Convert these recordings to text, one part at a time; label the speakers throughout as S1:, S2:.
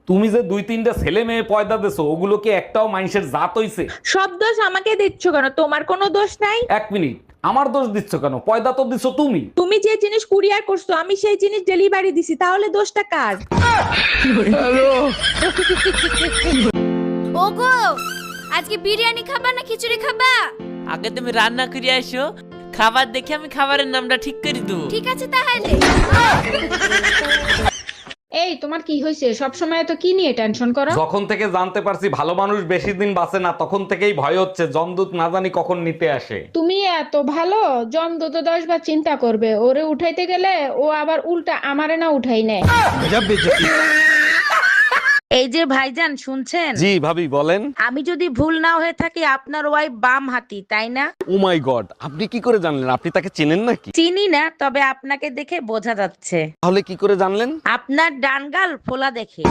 S1: তুমি যে 2-3টা ছেলে মেয়ে পয়দা দিছো ওগুলো কি একটাও মানুষের জাত হইছে?
S2: সব দোষ আমাকে দিচ্ছ কেন? তোমার কোনো দোষ নাই।
S1: এক মিনিট, আমার দোষ দিচ্ছ কেন? পয়দা তো দিছো তুমি।
S2: তুমি যে জিনিস কুরিয়ার করছো আমি সেই জিনিস ডেলিভারি দিছি, তাহলে দোষটা কার?
S3: ওগো, আজকে বিরিয়ানি খাবা না খিচুড়ি খাবা?
S4: আগে তুমি রান্না করে আসো, খাবার দেখে আমি খাবারের নামটা ঠিক করে দেবো।
S3: ঠিক আছে তাহলে।
S5: এই তোমার কি হয়েছে? সব সময় তো কি নিয়ে টেনশন করো?
S1: যখন থেকে জানতে পারছি ভালো মানুষ বেশি দিন বাঁচে না, তখন থেকেই ভয় হচ্ছে জমদূত না জানি কখন নিতে আসে।
S5: তুমি এত ভালো, জমদো তো 10 বার চিন্তা করবে। ওরে উঠাইতে গেলে ও আবার উল্টা আমারে না উঠাই নেয়।
S2: এই যে ভাইজান শুনছেন,
S1: জি ভাবি বলেন।
S2: আমি যদি ভুল না হয়ে থাকি আপনার ওয়াইফ বাম হাতি, তাই না?
S1: ও মাই গড, আপনি কি করে জানলেন? আপনি তাকে চেনেন নাকি?
S2: চিনি না, তবে আপনাকে দেখে বোঝা যাচ্ছে।
S1: তাহলে কি করে জানলেন?
S2: আপনার ডান গাল ফোলা দেখে।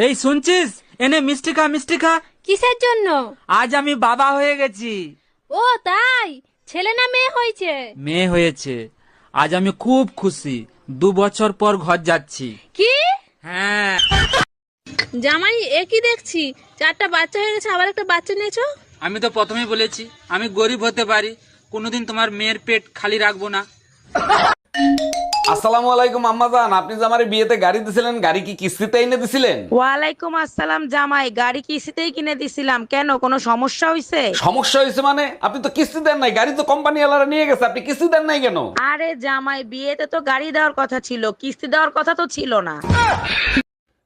S6: এই শুনছিস, এনে মিষ্টি খা, মিষ্টি খা।
S3: কিসের জন্য?
S6: আজ আমি বাবা হয়ে গেছি।
S3: ও তাই? ছেলে না মেয়ে হয়েছে?
S6: মেয়ে হয়েছে। আজ আমি খুব খুশি। 2 বছর পর ঘর যাচ্ছি।
S3: কি?
S6: হ্যাঁ।
S3: জামাই একই দেখছি, 4টা বাচ্চা হয়ে গেছে, আবার একটা বাচ্চা নিয়েছো।
S6: আমি তো প্রথমেই বলেছি আমি গরিব হতে পারি, কোনোদিন তোমার মেয়ের পেট খালি রাখবো না।
S1: আসসালামু আলাইকুম আম্মাজান, আপনি যে আমার বিয়েতে গাড়ি দিছিলেন, গাড়ি কি কিস্তিতে এনে দিছিলেন?
S2: ওয়ালাইকুম আসসালাম জামাই, গাড়ি কিস্তিতেই কিনে দিছিলাম। কেন, কোনো সমস্যা হইছে?
S1: সমস্যা হয়েছে মানে? আপনি তো কিস্তি দেন নাই, গাড়ি তো কোম্পানি ওয়ালারা নিয়ে গেছে, আপনি কিস্তি দেন নাই কেন?
S2: আরে জামাই, বিয়েতে তো গাড়ি দেওয়ার কথা ছিল, কিস্তি দেওয়ার কথা তো ছিল না।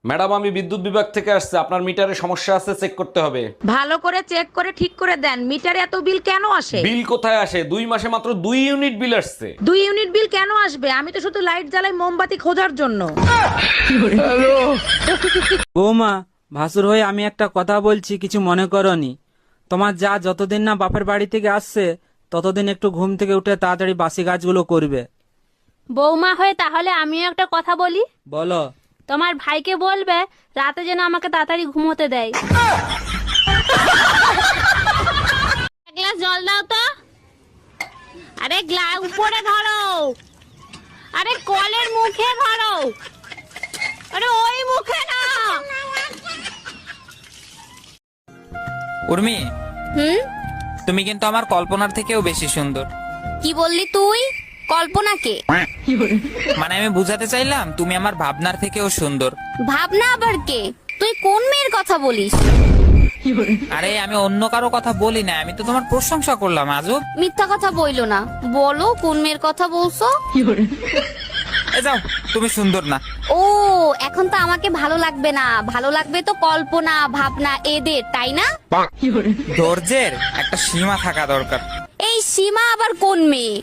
S1: ম্যাডাম, আমি বিদ্যুৎ বিভাগ থেকে আসছে, আপনার মিটারে সমস্যা আছে, চেক করতে হবে।
S2: ভালো করে চেক করে ঠিক করে দেন। মিটারে এত বিল কেন আসে?
S1: বিল কোথায় আসে? 2 মাসে মাত্র 2 ইউনিট বিল আসছে।
S2: 2 ইউনিট বিল কেন আসবে? আমি তো শুধু লাইট জ্বালাই মোমবাতি খোঁজার জন্য।
S6: বৌমা, ভাসুর হয়ে আমি একটা কথা বলছি, কিছু মনে করনি। তোমার যা যতদিন না বাপের বাড়ি থেকে আসছে ততদিন একটু ঘুম থেকে উঠে তাড়াতাড়ি বাসি কাজগুলো করবে।
S3: বৌমা হয়ে তাহলে আমিও একটা কথা বলি।
S6: বলো।
S3: তোমার ভাইকে বলবে রাতে যেন আমাকে তাড়াতাড়ি ঘুমোতে দেয়। এক গ্লাস জল দাও তো। আরে গ্লাস উপরে ধরো, আরে কলের মুখে ধরো, আরে ওই মুখে না।
S7: উর্মি,
S3: হুম,
S7: তুমি কিন্তু আমার কল্পনার থেকেও বেশি সুন্দর।
S3: কি বললি তুই? কল্পনাকে?
S7: মানে আমি বুঝাতে চাইলাম তুমি আমার ভাবনার থেকেও সুন্দর।
S3: ভাবনা আবার কে? তুই কোন মেয়ের কথা বলিস?
S7: আরে আমি অন্য কারো কথা বলি না, আমি তো তোমার প্রশংসা করলাম। আজব
S3: মিথ্যা কথা বইলো না, বলো কোন মেয়ের কথা বলছো?
S7: এ যাও, তুমি সুন্দর না।
S3: ও, এখন তো আমাকে ভালো লাগবে না, ভালো লাগবে তো কল্পনা ভাবনা এদের, তাই না?
S7: ধৈর্যের একটা সীমা থাকা দরকার।
S3: এই সীমা আবার কোন মেয়ে?